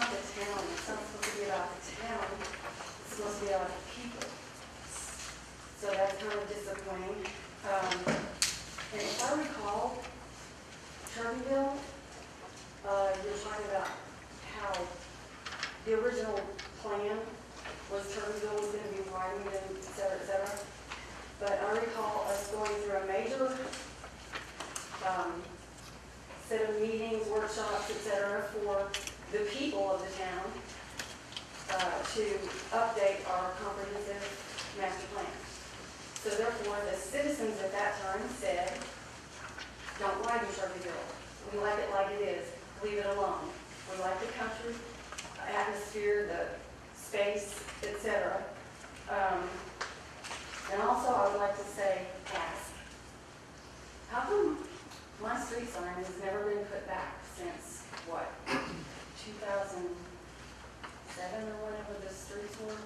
about the town. It's not supposed to be about the town. It's supposed to be about the people. So that's kind of disappointing. And if I recall, Shelbyville, you're talking about how the original plan was Shelbyville was going to be widened and et cetera, et cetera. But I recall us going through a major set of meetings, workshops, et cetera, for the people of the town to update our comprehensive master plan. So therefore, the citizens at that time said, don't widen Shelbyville. We like it like it is. Leave it alone. We like the country, atmosphere, the space, etc. And also, I would like to say, ask, how come my street sign has never been put back since, what, 2007 or whatever the streets were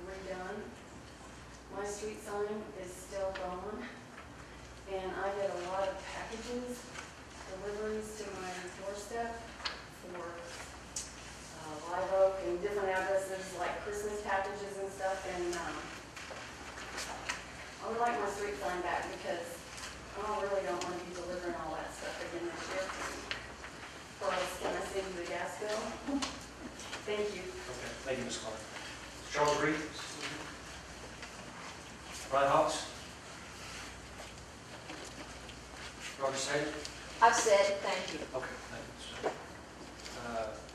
redone? My street sign is still gone, and I get a lot of packages, deliveries to my doorstep for Live Oak and different addresses like Christmas packages and stuff, and I would like my street sign back because I really don't want to be delivering all that stuff again this year. Or else can I send you the gas bill? Thank you. Okay, thank you, Ms. Clark. Charles Reed? Brian Hawks? Roger Sager? I've said thank you. Okay, thank you.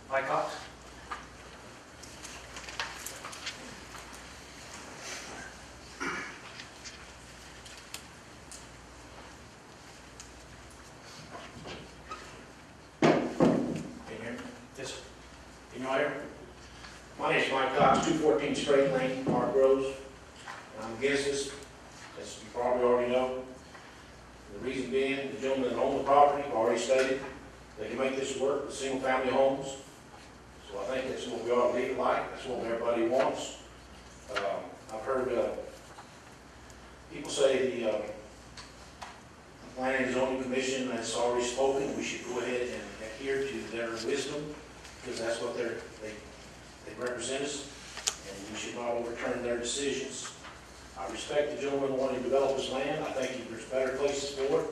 Mike Cox? Yes, sir. Can you hear? My name is Mike Cox, 214 Straight Lane, Park Rose. I'm against this, as you probably already know. The reason being, the gentleman that owns the property already stated they can make this work with single-family homes. So I think that's what we ought to leave it like. That's what everybody wants. I've heard people say the Planning and Zoning Commission has already spoken. We should go ahead and adhere to their wisdom, because that's what they represent us, and we should not overturn their decisions. I respect the gentleman wanting to develop his land. I think there's better places for it.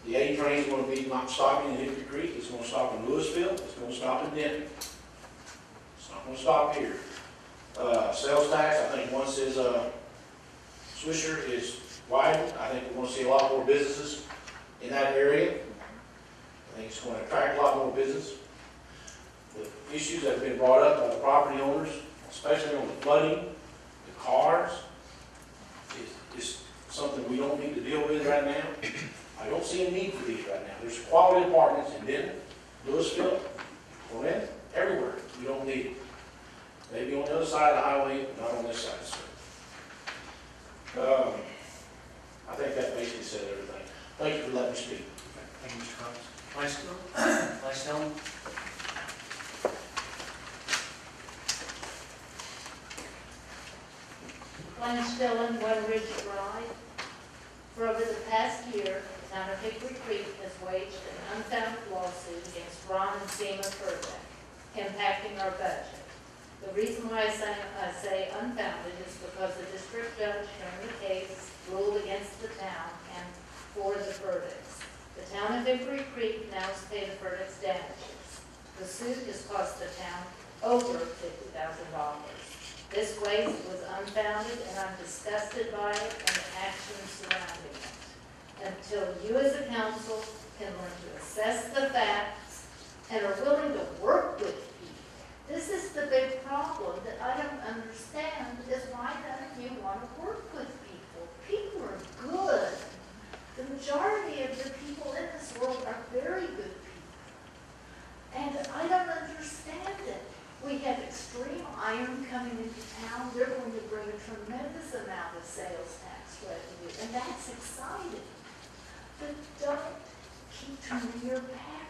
The A train is going to be not stopping in Hickory Creek. It's going to stop in Louisville. It's going to stop in Denton. It's not going to stop here. Sales tax, I think once his Swisher is widened, I think we're going to see a lot more businesses in that area. I think it's going to attract a lot more business. The issues that have been brought up by the property owners, especially on the flooding, the cars, is something we don't need to deal with right now. I don't see a need for these right now. There's quality apartments in Denton, Louisville, Corinth, everywhere. We don't need it. Maybe on the other side of the highway, but not on this side of the street. I think that basically said everything. Thank you for letting me speak. thank you, Mr. Cox. Vice Chairman? Lance Dillon, One Ridge Drive. For over the past year, the town of Hickory Creek has waged an unfounded lawsuit against Ron and Seema Furbeck, impacting our budget. The reason why I say unfounded is because the district judge hearing the case ruled against the town and for the verdicts. The town of Hickory Creek now has paid the verdict's damages. The suit has cost the town over $50,000. This waste was unfounded, and I'm disgusted by it and the actions surrounding it. Until you as a council can learn to assess the facts and are willing to work with people. This is the big problem that I don't understand, is why don't you want to work with people? People are good. The majority of the people in this world are very good people. And I don't understand it. We have extreme iron coming into town. They're going to bring a tremendous amount of sales tax revenue, and that's exciting. But don't keep turning your back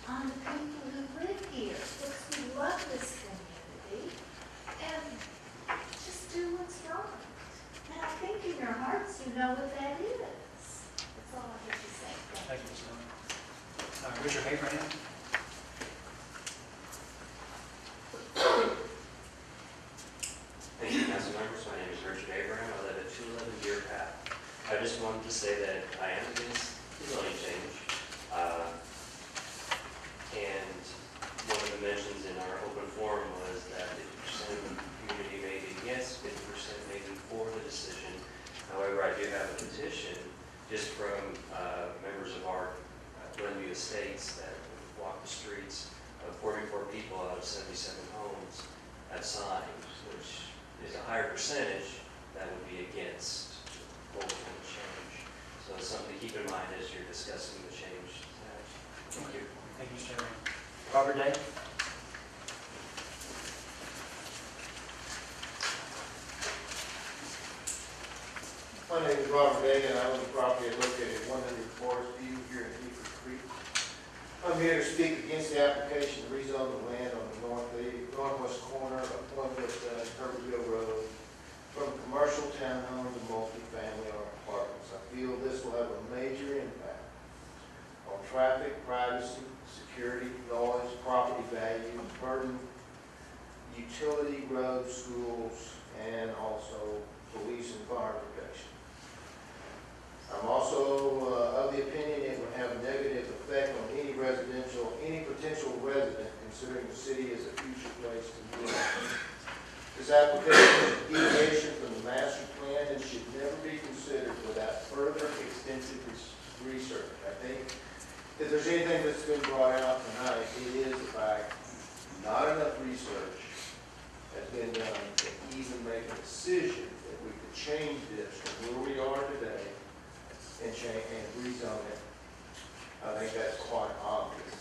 on the people who live here, because we love this community, and just do what's right. And I think in your hearts you know what that is. That's all I have to say. Thank you, Ms. Dillon. Richard Abraham? do have a petition just from members of our Glenview Estates that walk the streets of 44 people out of 77 homes have signed, which is a higher percentage that would be against what we're going to change. So it's something to keep in mind as you're discussing the change. Thank you. Thank you, Mr. Chairman. Robert Day? My name is Robert Day, and I own the property located at 100 Forest View here in Hickory Creek. I'm here to speak against the application to rezone the land on the northwest corner of Hickoryville Road from commercial townhomes to multifamily or apartments. I feel this will have a major impact on traffic, privacy, security, noise, property values, burden, utility, roads, schools, and also police and fire protection. I'm also of the opinion it would have a negative effect on any potential resident considering the city as a future place to live. This application is a deviation from the master plan and should never be considered without further extensive research. I think if there's anything that's been brought out tonight, it is the fact not enough research has been done to even make a decision that we could change this from where we are today and rezone it. I think that's quite obvious.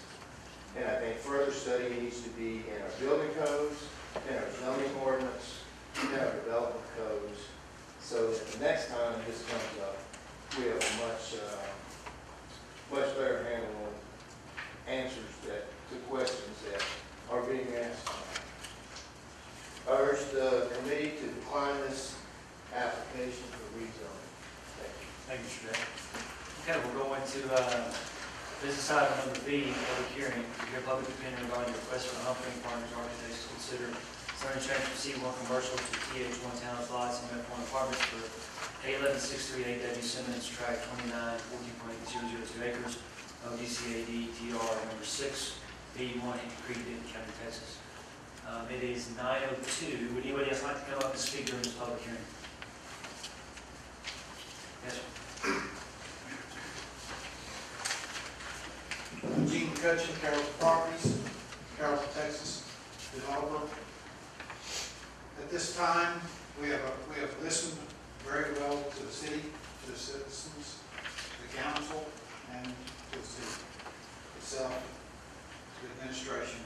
And I think further study needs to be in our building codes, in our zoning ordinance, in our development codes, so that the next time this comes up, we have a much better handle on answers to questions that are being asked. I urge the committee to decline this application for rezoning. Thank you. Thank you, Mr. Day. Okay, we'll go into business item number B, public hearing. To hear public opinion regarding the request from Humphrey Partners Architects to consider zoning change from C1 commercial to TH1 townhouse lots and F1 apartments for 811-638 W. Simmons, tract 29, 14.002 acres, ODCAD TR number 6, B1, Hickory Creek, Denton County, Texas. It is 9:02. Would anybody else like to come up and speak during this public hearing? Yes, sir. Gene McCutcheon, Carrollton Properties, Carrollton, Texas, developer. At this time, we have listened very well to the city, to the citizens, the council, and to the city itself, to the administration.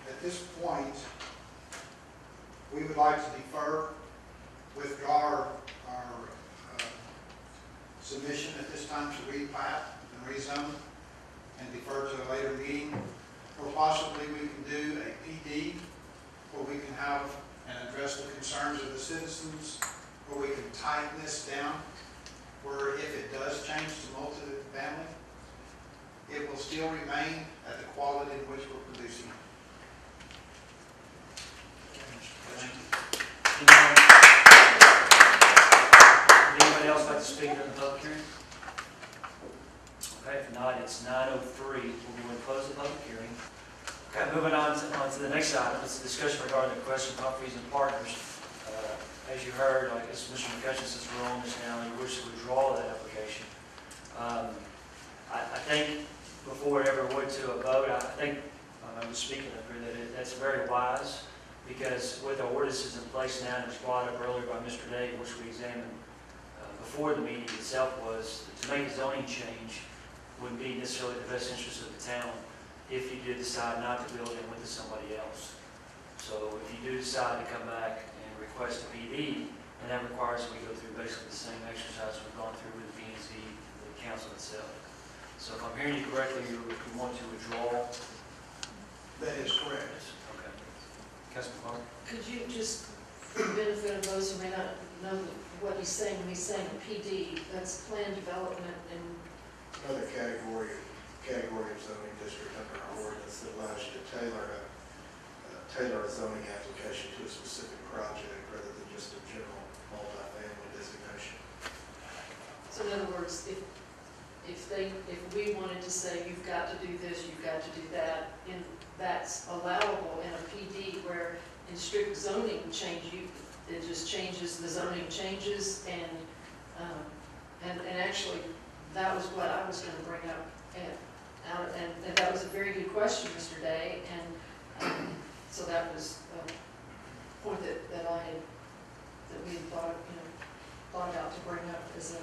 At this point, we would like to withdraw our submission at this time to replat and rezone and defer to a later meeting, or possibly we can do a PD where we can have and address the concerns of the citizens, where we can tighten this down, where if it does change to multi-family, it will still remain at the quality in which we're producing it. Thank you. Would anybody else like to speak during the public hearing? Okay, if not, it's 9:03. We'll go and close the public hearing. Okay, moving on to the next item. It's a discussion regarding the question of Humphreys and Partners. As you heard, I guess Mr. McCutcheon, since we're on this now, he wishes to withdraw that application. I think before it ever went to a vote, I think, I was speaking up here, that that's very wise, because with the ordinances in place now, and it was brought up earlier by Mr. Day, which we examined before the meeting itself, was to make a zoning change wouldn't be necessarily the best interest of the town if you did decide not to build it with somebody else. So if you do decide to come back and request a PD, and that requires that we go through basically the same exercise we've gone through with the P&Z, the council itself. So if I'm hearing you correctly, you want to withdraw? That is correct. Okay. Councilman Clark? Could you just, for the benefit of those who may not know what he's saying, when he's saying PD, that's plan development and... Another category of zoning district under our ordinance that allows you to tailor a zoning application to a specific project rather than just a general multifamily designation. So in other words, if we wanted to say, you've got to do this, you've got to do that, and that's allowable in a PD, where in strict zoning change, it just changes, the zoning changes, and And actually, that was what I was gonna bring up, and that was a very good question, Mr. Day, and so that was a point that I had, that we had thought about to bring up as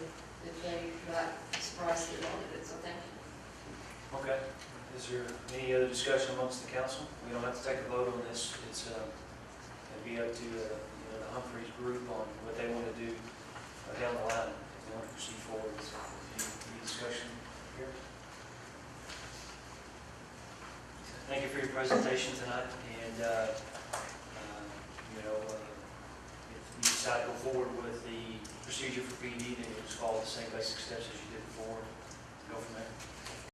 if they got surprised they wanted it, so thank you. Okay. Is there any other discussion amongst the council? We don't have to take a vote on this. It'd be up to, the Humphreys group on what they want to do down the line. If they want to proceed forward. So, any discussion here? Thank you for your presentation tonight, and, if you decide to go forward with the procedure for PD, then you'll just follow the same basic steps as you did before, go from there.